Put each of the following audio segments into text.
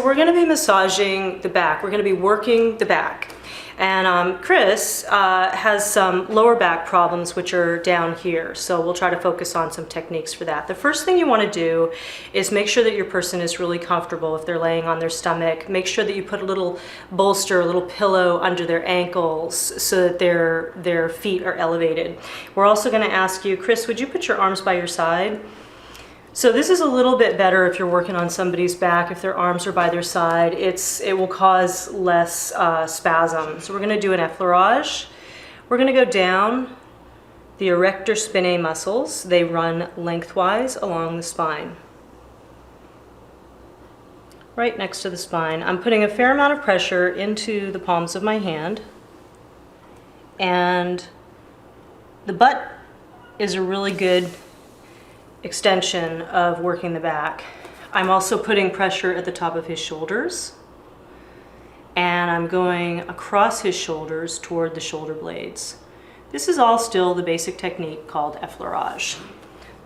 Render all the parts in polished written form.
so we're going to be massaging the back. We're going to be working the back. And Chris has some lower back problems, which are down here. So we'll try to focus on some techniques for that. The first thing you want to do is make sure that your person is really comfortable if they're laying on their stomach. Make sure that you put a little bolster, a little pillow under their ankles so that their feet are elevated. We're also going to ask you, Chris, would you put your arms by your side? So this is a little bit better if you're working on somebody's back. If their arms are by their side, it will cause less spasm. So we're going to do an effleurage. We're going to go down the erector spinae muscles. They run lengthwise along the spine, right next to the spine. I'm putting a fair amount of pressure into the palms of my hand, and the butt is a really good extension of working the back. I'm also putting pressure at the top of his shoulders, and I'm going across his shoulders toward the shoulder blades. This is all still the basic technique called effleurage.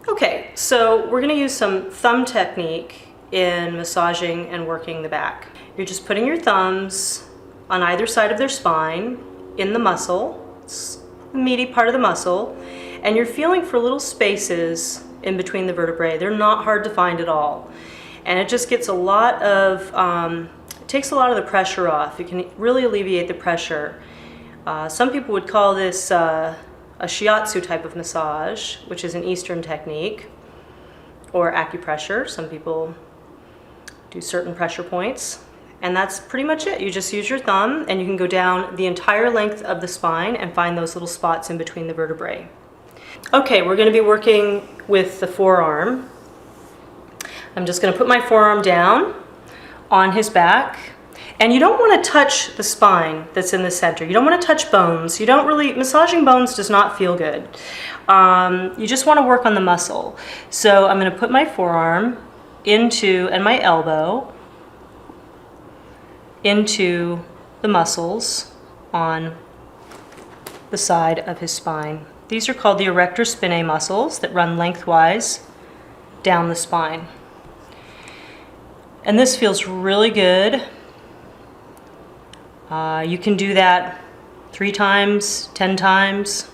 Okay, so we're going to use some thumb technique in massaging and working the back. You're just putting your thumbs on either side of their spine in the muscle, it's the meaty part of the muscle, and you're feeling for little spaces in between the vertebrae. They're not hard to find at all. And it just gets a lot of, it takes a lot of the pressure off. It can really alleviate the pressure. Some people would call this a shiatsu type of massage, which is an Eastern technique, or acupressure. Some people do certain pressure points. And that's pretty much it. You just use your thumb, and you can go down the entire length of the spine and find those little spots in between the vertebrae. Okay, we're going to be working with the forearm. I'm just going to put my forearm down on his back. And you don't want to touch the spine that's in the center. You don't want to touch bones. You don't really, massaging bones does not feel good. You just want to work on the muscle. So I'm going to put my forearm into, and my elbow into the muscles on the side of his spine. These are called the erector spinae muscles that run lengthwise down the spine. And this feels really good. You can do that 3 times, 10 times.